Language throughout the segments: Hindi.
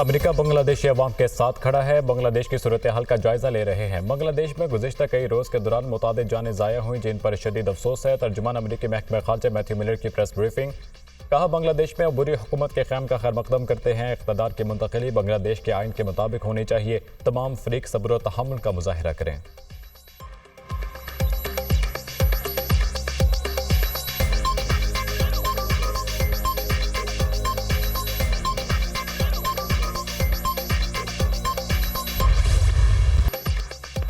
अमेरिका बांग्लादेशी अवाम के साथ खड़ा है। बांग्लादेश की सूरत हाल का जायजा ले रहे हैं। बांग्लादेश में गुज़िश्ता कई रोज के दौरान मुतादिद जानें ज़ाया हुई, जिन पर शदीद अफसोस है। तर्जुमान अमेरिकी महकमा खारजा मैथ्यू मिलर की प्रेस ब्रीफिंग। कहा, बांग्लादेश में बुरी हुकूमत के क़याम का खैर मकदम करते हैं। इक़्तिदार की मुंतकिली बांग्लादेश के आइन के मुताबिक होनी चाहिए। तमाम फ़रीक सब्र व तहम्मुल का मुज़ाहिरा करें।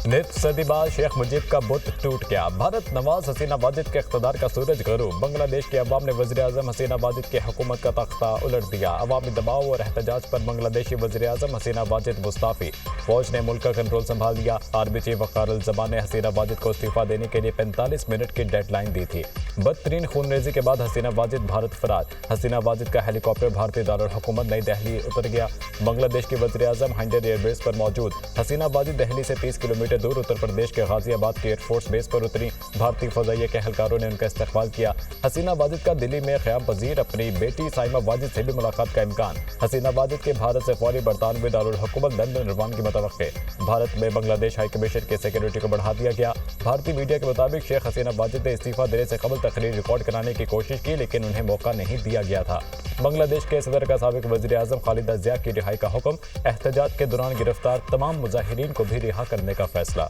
नित सदी बाद शेख मुजीब का बुत टूट गया। भारत नवाज हसीना वाजिद के इक़्तिदार का सूरज गरूब। बांग्लादेश के अवाम ने वज़ीर आज़म हसीना वाजिद की हुकूमत का तख्ता उलट दिया। अवामी दबाव और एहतजाज पर बांग्लादेशी वज़ीर आज़म हसीना वाजिद मुस्ताफ़ी। फौज ने मुल्क का कंट्रोल संभाल लिया। आर्मी चीफ वक़ारुल ज़मान ने हसीना वाजिद को इस्तीफ़ा देने के लिए 45 मिनट की डेडलाइन दी थी। बदतरीन खूनरेज़ी के बाद हसीना वाजिद भारत फरार। हसीना वाजिद का हेलीकॉप्टर भारतीय दारुल हुकूमत नई दिल्ली उतर गया। बांग्लादेश के वज़ीर आज़म हिंडन एयरबेस पर मौजूद। हसीना वाजिद दिल्ली से 30 किलोमीटर दूर उत्तर प्रदेश के गाजियाबाद के एयरफोर्स बेस पर उतरी। भारतीय फजाइया के एहलकारों ने उनका इस्तकबाल किया। हसीना वाजिद का दिल्ली में क़याम पजीर अपनी बेटी साइमा वाजिद से भी मुलाकात का इम्कान। हसीना वाजिद के भारत से फौरी बरतानवी दारुल हुकूमत लंदन रवानगी मुतवक्के। भारत में बांग्लादेश हाई कमीशन की सिक्योरिटी को बढ़ा दिया गया। भारतीय मीडिया के मुताबिक शेख हसीना वाजिद ने इस्तीफा देने से कबल तकरीर रिकॉर्ड कराने की कोशिश की, लेकिन उन्हें मौका नहीं दिया गया था। बांग्लादेश के सदर का साबिक वज़ीर आज़म खालिदा ज़िया की रिहाई का हुक्म। एहतजाज के दौरान गिरफ्तार तमाम मुजाहिरीन को भी रिहा करने का फैसला।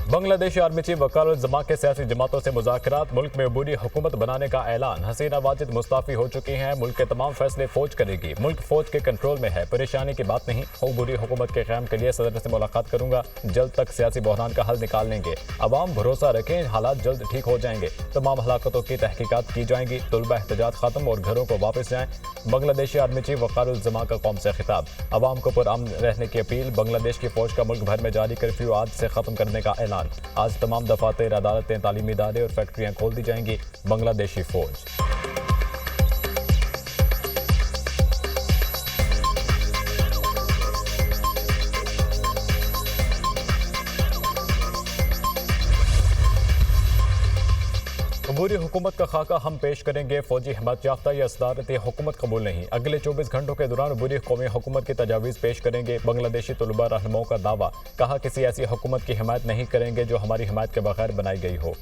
बांग्लादेशी आर्मी चीफ वक़ारुल ज़मान के सियासी जमातों से मुज़ाकरात। मुल्क में अबूरी हुकूमत बनाने का ऐलान। हसीना वाजिद मुस्ताफ़ी हो चुकी हैं। मुल्क के तमाम फैसले फौज करेगी। मुल्क फौज के कंट्रोल में है। परेशानी की बात नहीं। अबूरी हुकूमत के क़याम के लिए सदर से मुलाकात करूंगा। जल्द तक सियासी बहरान का हल निकाल लेंगे। अवाम भरोसा रखें, हालात जल्द ठीक हो जाएंगे। तमाम हलाकतों की तहकीकात की जाएंगी। तुलबा एहतजाज खत्म और घरों को वापस जाएं। बांग्लादेशी आर्मी चीफ वक़ारुल ज़मान का कौम से खिताब। अवाम को पुरअमन रहने की अपील। बांग्लादेश की फौज का मुल्क भर में जारी कर्फ्यू आज से खत्म करने का ऐलान। आज तमाम दफातर, अदालतें, तालीमी इदारे और फैक्ट्रियां खोल दी जाएंगी। बांग्लादेशी फौज। अबूरी हुकूमत का खाका हम पेश करेंगे। फौजी हिमायत याफ्ता या सदारती हुकूमत कबूल नहीं। अगले 24 घंटों के दौरान अबूरी कौमी हुकूमत की तजावीज़ पेश करेंगे। बांग्लादेशी तलबा रहनुमाओं का दावा। कहा, किसी ऐसी हुकूमत की हिमायत नहीं करेंगे जो हमारी हिमायत के बगैर बनाई गई हो।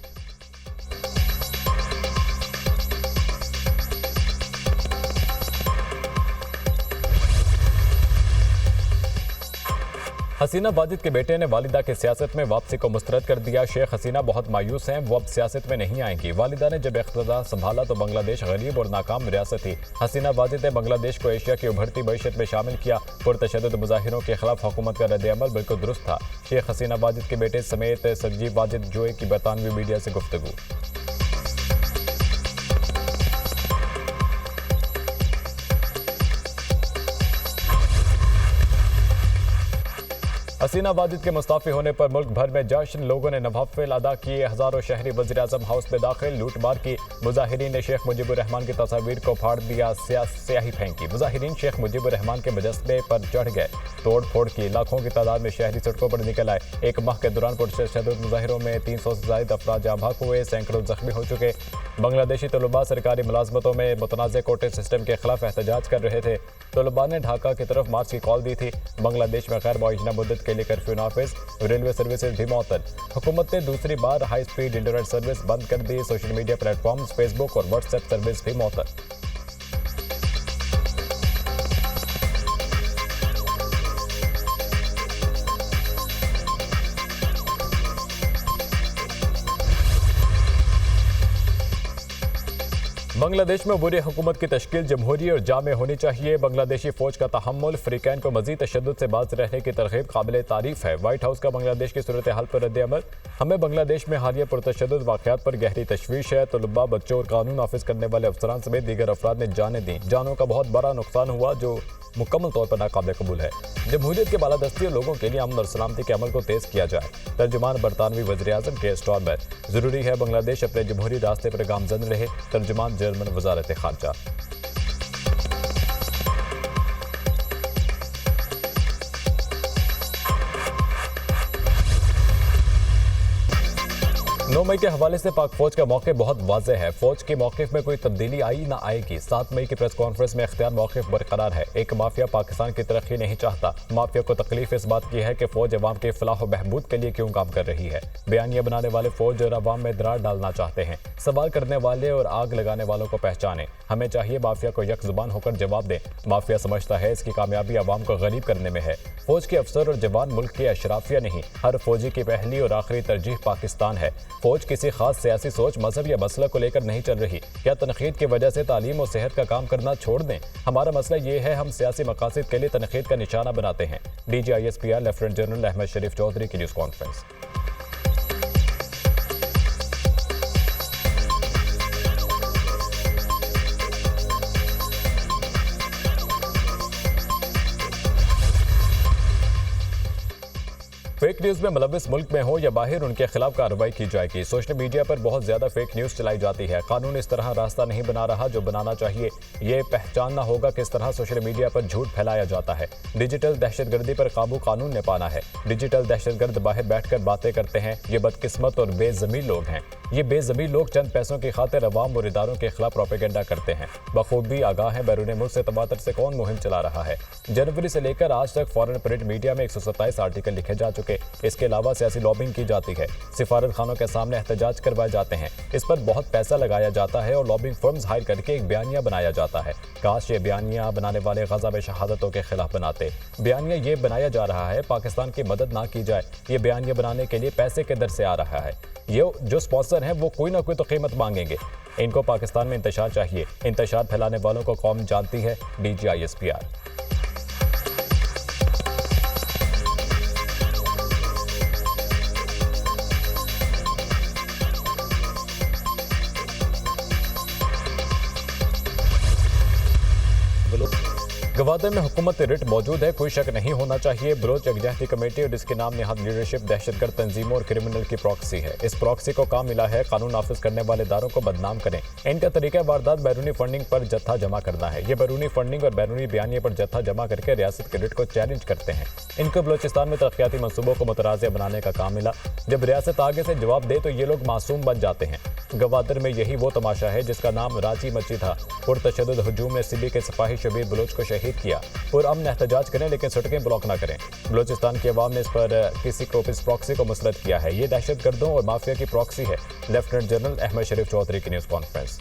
हसीना वाजिद के बेटे ने वालिदा की सियासत में वापसी को मुस्तरद कर दिया। शेख हसीना बहुत मायूस हैं, वो अब सियासत में नहीं आएंगी। वालिदा ने जब इख्तियार संभाला तो बांग्लादेश गरीब और नाकाम रियासत थी। हसीना वाजिद ने बांग्लादेश को एशिया की उभरती मईशत में शामिल किया। पुरतशद्दुद मुजाहिरों के खिलाफ हुकूमत का रद्द-ए-अमल बिल्कुल दुरुस्त था। शेख हसीना वाजिद के बेटे समेत संजीव वाजिद जोए की बरतानवी मीडिया से गुफ्तगू। हसीना वाजिद के मुस्ताफ़ी होने पर मुल्क भर में जश्न। लोगों ने नवाफिल अदा किए। हज़ारों शहरी वज़ीर आज़म हाउस में दाखिल। लूटमार की। मुजाहिरीन ने शेख मुजीबुर रहमान की तस्वीर को फाड़ दिया, स्याही फेंकी। मुजाहिरीन शेख मुजीबुर रहमान के मुजस्समे पर चढ़ गए, तोड़ फोड़ की। लाखों की तादाद में शहरी सड़कों पर निकल आए। एक माह के दौरान पुरतशद्दुद मुजाहिरों में 300 से ज़ायद अफराद जाँ बहक हुए, सैकड़ों जख्मी हो चुके। बांग्लादेशी तलबा सरकारी मुलाजमतों में मुतनाज़ कोटे सिस्टम के खिलाफ एहतजाज कर रहे थे। तलबा ने ढाका की तरफ मार्च की कॉल दी थी। बांग्लादेश में गैर मुअय्यना मुद्दत के लिए कर्फ्यू नाफिज। रेलवे सर्विसेज भी मअतल। हुकूमत ने दूसरी बार हाई स्पीड इंटरनेट सर्विस बंद कर दी। सोशल मीडिया प्लेटफॉर्म्स, फेसबुक और व्हाट्सएप सर्विस भी मअतल। बांग्लादेश में बुरी हुकूमत की तश्कील जमहूरी और जामे होनी चाहिए। बांग्लादेशी फौज का तहम्मुल फ्रीकैन को मजीद तशद्दुद से बाज रहने की तरगीब काबिल तारीफ है। व्हाइट हाउस का बांग्लादेश की सूरत हाल पर रद्द-ए-अमल। हमें बांग्लादेश में हालिया पुरतशद्दुद वाक़यात पर गहरी तशवीश है। तलबा, बच्चों और कानून नाफिज करने वाले अफसरान समेत दीगर अफराद ने जानें दी। जानों का बहुत बड़ा नुकसान हुआ जो मुकम्मल तौर पर नाकाबिल कबूल है। जमहूरियत के बालादस्ती और लोगों के लिए अमन और सलामती के अमल को तेज़ किया जाए। तर्जुमान बरतानवी वज़ीर आज़म के स्टॉर्मर। ज़रूरी है बांग्लादेश अपने जमहूरी रास्ते पर गामजन रहे। तर्जुमान जर्मन वज़ारत ख़ारजा। 9 मई के हवाले से पाक फौज का मौक़िफ़ बहुत वाज़ेह है। फौज के मौक़िफ़ में कोई तब्दीली आई ना आएगी। 7 मई की प्रेस कॉन्फ्रेंस में इख्तियार मौक़िफ़ बरकरार है। एक माफिया पाकिस्तान की तरक्की नहीं चाहता। माफिया को तकलीफ इस बात की है कि फौज अवाम के फलाह व बहबूद के लिए क्यों काम कर रही है। बयानिया बनाने वाले फौज और अवाम में दरार डालना चाहते हैं। सवाल करने वाले और आग लगाने वालों को पहचाने। हमें चाहिए माफिया को यक जुबान होकर जवाब दें। माफिया समझता है इसकी कामयाबी अवाम को गरीब करने में है। फौज के अफसर और जवान मुल्क के अशराफिया नहीं, हर फौजी की पहली और आखिरी तरजीह पाकिस्तान है। फौज किसी खास सियासी सोच, मजहब या मसला को लेकर नहीं चल रही। क्या तनकीद की वजह से तालीम और सेहत का काम करना छोड़ दें? हमारा मसला ये है, हम सियासी मकासद के लिए तनकीद का निशाना बनाते हैं। DGISPR लेफ्टिनेंट जनरल अहमद शरीफ चौधरी की न्यूज़ कॉन्फ्रेंस। फेक न्यूज़ में मुलविस मुल्क में हो या बाहर, उनके खिलाफ कार्रवाई की जाएगी। सोशल मीडिया पर बहुत ज़्यादा फेक न्यूज़ चलाई जाती है। कानून इस तरह रास्ता नहीं बना रहा जो बनाना चाहिए। ये पहचानना होगा किस तरह सोशल मीडिया पर झूठ फैलाया जाता है। डिजिटल दहशतगर्दी पर काबू कानून ने पाना है। डिजिटल दहशतगर्द बाहर बैठकर बातें करते हैं। ये बदकिस्मत और बेज़मीर लोग हैं। ये बेज़मीर लोग चंद पैसों की खातिर अवाम और इदारों के खिलाफ प्रोपेगेंडा करते हैं। बखूबी आगाह है बैरून मुल्क से तबादर से कौन मुहिम चला रहा है। जनवरी से लेकर आज तक फॉरेन प्रिंट मीडिया में 127 आर्टिकल लिखे जा चुके। इसके अलावा सियासी लॉबिंग की जाती है। सिफारत खानों के सामने एहतजाज करवाए जाते हैं। इस पर बहुत पैसा लगाया जाता है और लॉबिंग फर्म्स हायर करके एक बयानिया बनाया जाता है। काश ये बयानिया बनाने वाले गज़ब शहादतों के खिलाफ बनाते। बयानिया ये बनाया जा रहा है पाकिस्तान की मदद ना की जाए। ये बयानिया बनाने के लिए पैसे के दर से आ रहा है। ये जो स्पॉन्सर हैं वो कोई ना कोई तो कीमत मांगेंगे। इनको पाकिस्तान में इंतशार चाहिए। इंतशार फैलाने वालों को कौम जानती है। DGISPR। गवादर में हुकूमत रिट मौजूद है, कोई शक नहीं होना चाहिए। बलोच यकजहती कमेटी और इसके नाम निहाद लीडरशिप दहशतगर्द तंजीमों और क्रिमिनल की प्रॉक्सी है। इस प्रॉक्सी को काम मिला है कानून नाफिज करने वाले इदारों को बदनाम करें। इनका तरीका वारदात बैरूनी फंडिंग पर जत्था जमा करना है। ये बैरूनी फंडिंग और बैरूनी बयानिए पर जत्था जमा करके रियासत के रिट को चैलेंज करते हैं। इनको बलोचिस्तान में तरक्याती मनसूबों को मुतराज़ बनाने का काम मिला। जब रियासत आगे से जवाब दे तो ये लोग मासूम बन जाते हैं। गवादर में यही वो तमाशा है जिसका नाम रांची मची था। पुरतशद्दुद हुजूम में सिबी के सिपाही शबीर बलोच को शहीद किया। पुरअमन एहतजाज करें लेकिन सड़कें ब्लॉक ना करें। बलोचिस्तान की अवाम ने इस पर किसी को इस प्रॉक्सी को मुस्तरद किया है। ये दहशतगर्दों और माफिया की प्रॉक्सी है। लेफ्टिनेंट जनरल अहमद शरीफ चौधरी की न्यूज़ कॉन्फ्रेंस।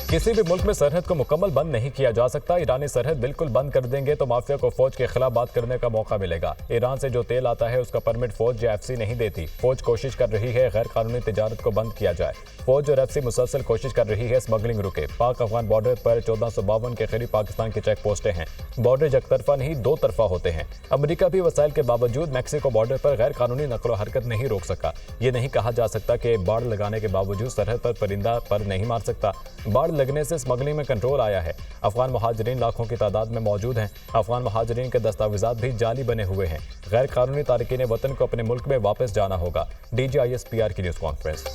किसी भी मुल्क में सरहद को मुकम्मल बंद नहीं किया जा सकता। ईरानी सरहद बिल्कुल बंद कर देंगे तो माफिया को फौज के खिलाफ बात करने का मौका मिलेगा। ईरान से जो तेल आता है उसका परमिट फौज या FC नहीं देती। फौज कोशिश कर रही है गैर कानूनी तिजारत को बंद किया जाए। फौज और FC मुसलसल कोशिश कर रही है स्मगलिंग रुके। पाक अफगान बॉर्डर पर 1452 के करीब पाकिस्तान की चेक पोस्टें हैं। बॉर्डर एक तरफा नहीं दो तरफा होते हैं। अमेरिका भी वसाइल के बावजूद मैक्सिको बॉर्डर पर गैर कानूनी नकलो हरकत नहीं रोक सका। ये नहीं कहा जा सकता कि बाढ़ लगाने के बावजूद सरहद पर परिंदा पर नहीं मार सकता। बाढ़ लगने से स्मगलिंग में कंट्रोल आया है। अफगान महाजरीन लाखों की तादाद में मौजूद हैं। अफगान महाजरीन के दस्तावेजात भी जाली बने हुए हैं। गैर कानूनी तारकीन वतन को अपने मुल्क में वापस जाना होगा। DGISPR की न्यूज़ कॉन्फ्रेंस।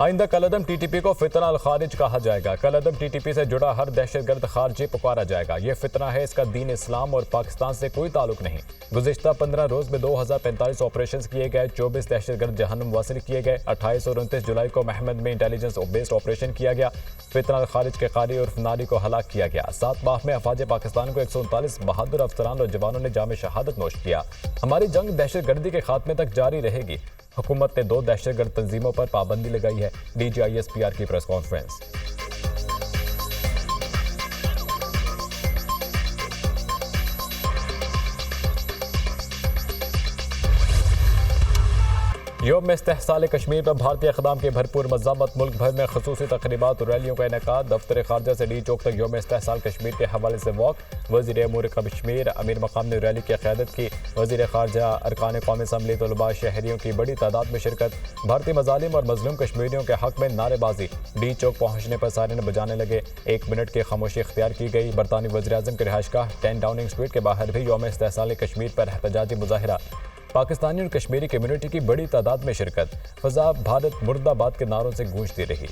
आइंदा कलअदम TTP को फितना अल खारिज कहा जाएगा। कलअदम TTP से जुड़ा हर दहशतगर्द खारजी पुकारा जाएगा। यह फितना है, इसका दीन इस्लाम और पाकिस्तान से कोई ताल्लुक नहीं। गुज़िश्ता 15 रोज में 2045 ऑपरेशन किए गए। 24 दहशतगर्द जहन्नुम वासिल किए गए। 28 और 29 जुलाई को महमद में इंटेलिजेंस बेस्ड ऑपरेशन किया गया। फितना अल खारिज के कारी और नारी को हलाक किया गया। 7 माह में अफवाज पाकिस्तान को 139 बहादुर अफसरान और जवानों ने जाम शहादत नोश किया। हमारी जंग दहशतगर्दी के खात्मे तक जारी रहेगी। हुकूमत ने 2 दहशतगर्द तंजीमों पर पाबंदी लगाई है। DGISPR की प्रेस कॉन्फ्रेंस। यौम इस्तेहसाल कश्मीर पर भारतीय इक़दाम की भरपूर मज़म्मत। मुल्क भर में ख़ुसूसी तक़रीबात और रैलियों का इनेकाद। दफ्तर ख़ारजा से डी चौक तक यौम इस्तेहसाल कश्मीर के हवाले से वॉक। वज़ीर अमूर कश्मीर अमीर मकाम ने रैली की क़यादत की। वज़ीर ख़ारजा, अरकान कौमी असम्बली, तलबा, शहरियों की बड़ी तादाद में शिरकत। भारतीय मज़ालिम और मज़लूम कश्मीरियों के हक़ में नारेबाजी। डी चौक पहुँचने पर सायरन बजाने लगे। 1 मिनट की खामोशी इख्तियार की गई। बरतानी वज़ीर-ए-आज़म के रिहाइशगाह 10 डाउनिंग स्ट्रीट के बाहर भी यौम इस्तेहसाल कश्मीर पर एहतजाजी मुज़ाहिरा। पाकिस्तानी और कश्मीरी कम्युनिटी की बड़ी तादाद में शिरकत। फ़ज़ा भारत मुर्दाबाद के नारों से गूंजती रही।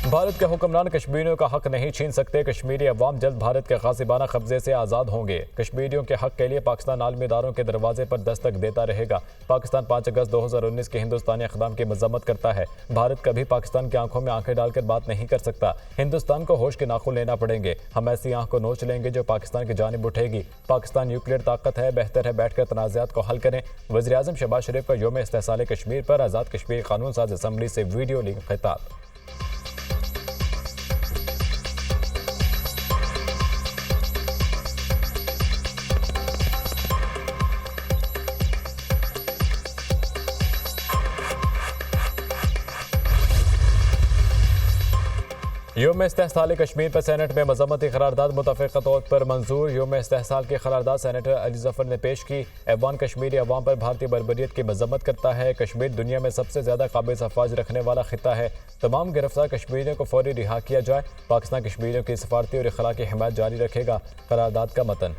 भारत के हुक्मरान कश्मीरियों का हक नहीं छीन सकते। कश्मीरी अवाम जल्द भारत के गासिबाना कब्जे से आज़ाद होंगे। कश्मीरियों के हक के लिए पाकिस्तान आलमी इदारों के दरवाजे पर दस्तक देता रहेगा। पाकिस्तान 5 अगस्त 2019 के हिंदुस्तानी इक़दाम की मज़म्मत करता है। भारत कभी पाकिस्तान की आंखों में आंखें डालकर बात नहीं कर सकता। हिंदुस्तान को होश के नाखून लेना पड़ेंगे। हम ऐसी आंख को नोच लेंगे जो पाकिस्तान की जानिब उठेगी। पाकिस्तान न्यूक्लियर ताकत है, बेहतर है बैठकर तनाज़ात को हल करें। वज़ीर-ए-आज़म शहबाज शरीफ का यौम इस्तेहसाल कश्मीर पर आज़ाद कश्मीर कानून साज असम्बली से वीडियो लिंक खिताब। यौम इस्तेहसाल कश्मीर पर सेनेट में मज़म्मती करारदाद मुतफ़िक़ा तौर पर मंजूर। यौम इस्तेहसाल की करारदाद सेनेटर अली ज़फ़र ने पेश की। ऐवान कश्मीरी अवाम पर भारतीय बर्बरियत की मज़म्मत करता है। कश्मीर दुनिया में सबसे ज़्यादा काबिज़ अफ़वाज रखने वाला खिता है। तमाम गिरफ्तार कश्मीरियों को फौरी रिहा किया जाए। पाकिस्तान कश्मीरियों की सफारती और इख़लाक़ी हिमायत जारी रखेगा। करारदाद का मतन।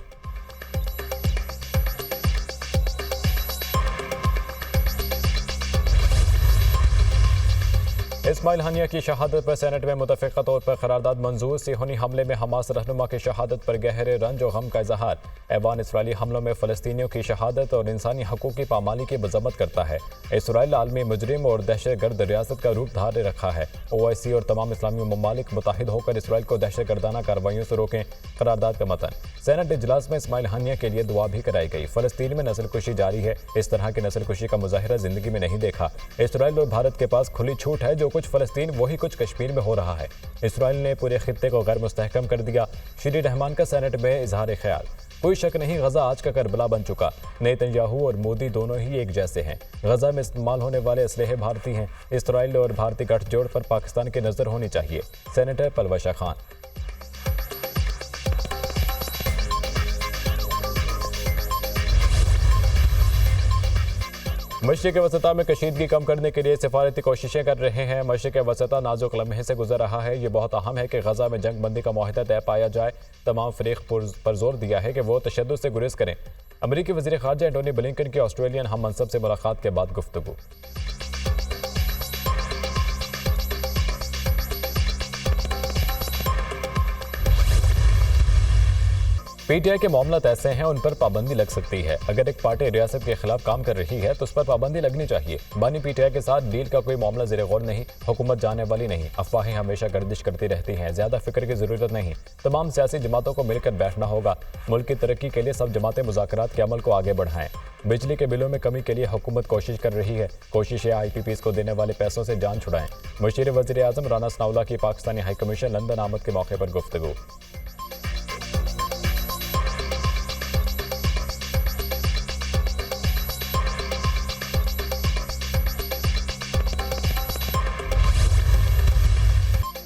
इस्माइल हानिया की शहादत पर सेनेट में मुतफ़िक़ा तौर पर करारदाद मंजूर। सिहोनी हमले में हमास रहनुमा की शहादत पर गहरे रंज और गम का इजहार। ऐवान इसराइली हमलों में फ़लस्तीनियों की शहादत और इंसानी हकूक़ की पामाली की मज़म्मत करता है। इसराइल आलमी मुजरिम और दहशतगर्द रियासत का रूप धारे रखा है। OIC और तमाम इस्लामी ममालिक मुत्तहिद होकर इसराइल को दहशतगर्दाना कार्रवाइयों से रोकें। करारदाद का मतन। सेनेट इजलास में इस्माइल हानिया के लिए दुआ भी कराई गई। फ़लस्तीन में नस्लकुशी जारी है। इस तरह की नस्लकुशी का मुजाहिरा ज़िंदगी में नहीं देखा। इसराइल और भारत के पास खुली छूट है। जो कुछ फ़लस्तीन वही कुछ कश्मीर में हो रहा है। इसराइल ने पूरे खित्ते को गैर मुस्तहकम कर दिया। श्री रहमान का सेनेट में इजहार ख्याल। कोई शक नहीं, गजा आज का करबला बन चुका। नेतन्याहू और मोदी दोनों ही एक जैसे हैं। गजा में इस्तेमाल होने वाले असलहे भारतीय हैं। इसराइल और भारतीय गठजोड़ पर पाकिस्तान की नज़र होनी चाहिए। सेनेटर पलवशा खान। मशरिक़ वसता में कशीदगी कम करने के लिए सिफारती कोशिशें कर रहे हैं। मशरिक़ वसता नाजुक लम्हे से गुजर रहा है। ये बहुत अहम है कि गजा में जंग बंदी का मुआहदा तय पाया जाए। तमाम फ़रीक़ पर जोर दिया है कि वो तशद्दुद से गुरेज करें। अमरीकी वज़ीर ख़ारजा एंटोनी ब्लिंकन की ऑस्ट्रेलियन हम मनसब से मुलाकात के बाद गुफ्तगू। PTI के मामला ऐसे हैं, उन पर पाबंदी लग सकती है। अगर एक पार्टी रियासत के खिलाफ काम कर रही है तो उस पर पाबंदी लगनी चाहिए। बानी PTI के साथ डील का कोई मामला ज़ेरे गौर नहीं। हुकूमत जाने वाली नहीं। अफवाहें हमेशा गर्दिश करती रहती हैं। ज़्यादा फिक्र की ज़रूरत नहीं। तमाम सियासी जमातों को मिलकर बैठना होगा। मुल्क की तरक्की के लिए सब जमातें मुज़ाकरात के अमल को आगे बढ़ाएं। बिजली के बिलों में कमी के लिए हुकूमत कोशिश कर रही है। कोशिश है IPPs को देने वाले पैसों से जान छुड़ाएं। मुशीर वज़ीर-ए-आज़म राना सनाउल्लाह की पाकिस्तानी हाई कमीशन लंदन आमद के मौके पर गुफ्तगू।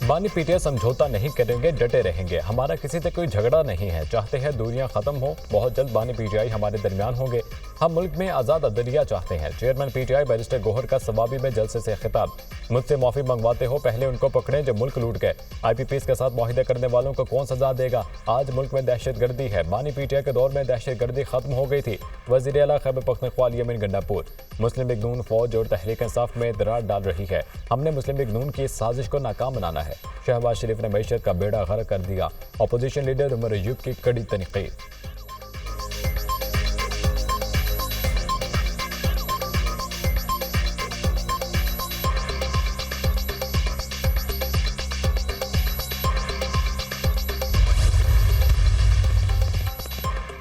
बानी PTI समझौता नहीं करेंगे, डटे रहेंगे। हमारा किसी से कोई झगड़ा नहीं है। चाहते हैं दूरियां खत्म हो। बहुत जल्द बानी PTI हमारे दरमियान होंगे। हम मुल्क में आज़ाद अदलिया चाहते हैं। चेयरमैन PTI बैरिस्टर गोहर का सवाबी में जलसे से खिताब। मुझसे माफ़ी मंगवाते हो, पहले उनको पकड़ें जो मुल्क लूट गए। IPPs के साथ मुआहिदा करने वालों को कौन सजा देगा। आज मुल्क में दहशत गर्दी है। बानी PTI के दौर में दहशत गर्दी खत्म हो गई थी। वज़ीर आला खैबर पख्तूनख्वा यमीन गंडापुर। मुस्लिम लीग नून फौज और तहरीक इंसाफ में दरार डाल रही है। हमने मुस्लिम लीग नून की इस साजिश को नाकाम बनाना है। शहबाज शरीफ ने मईशत का बेड़ा गर्क कर दिया। अपोजिशन लीडर उमर अयूब की कड़ी तनकीद।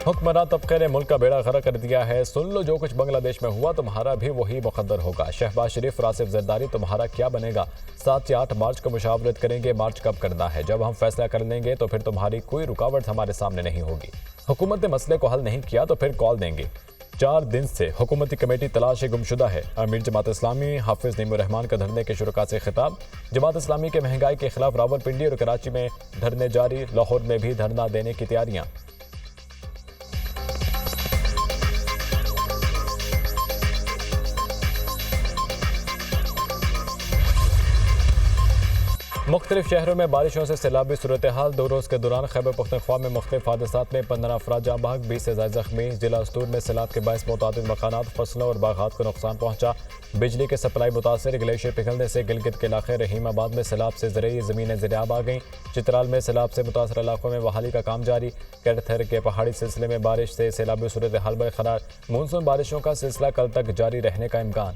हुक्मरान तबके ने मुल्क का बेड़ा गर्क कर दिया है। सुन लो, जो कुछ बांग्लादेश में हुआ तुम्हारा भी वही मुकद्दर होगा। शहबाज शरीफ, रासिफ जरदारी, तुम्हारा क्या बनेगा। 7 या 8 मार्च को मुशावरत करेंगे। मार्च कब करना है, जब हम फैसला कर लेंगे तो फिर तुम्हारी कोई रुकावट हमारे सामने नहीं होगी। हुकूमत ने मसले को हल नहीं किया तो फिर कॉल देंगे। 4 दिन से हुकूमती कमेटी तलाश गुमशुदा है। अमीर जमात इस्लामी हाफिज नईमुर रहमान का धरने के शुरुआत से खिताब। जमात इस्लामी के महंगाई के खिलाफ रावलपिंडी और कराची में धरने जारी, लाहौर में भी धरना देने की तैयारियां। मुख्तलिफ शहरों में बारिशों से सैलाबी सूरत हाल। 2 रोज़ के दौरान खैबर पख्तूनख्वा में मुख्तलिफ हादसात में 15 अफराद जाँ बहक, 20 से ज़ायद ज़ख्मी। जिला अस्तूर में सैलाब के बायस मुतादिद मकानात, फसलों और बागात को नुकसान पहुंचा। बिजली के सप्लाई मुतासर, ग्लेशियर पिघलने से गिलगित के इलाके रहीमाबाद में सैलाब से ज़रूरी ज़मीनें ज़ेराब आ गईं। चित्राल में सैलाब से मुतासर इलाकों में बहाली का काम जारी। कैथर के पहाड़ी सिलसिले में बारिश से सैलाबी सूरत हाल बरकरार। मानसून बारिशों का सिलसिला कल तक जारी रहने का इम्कान।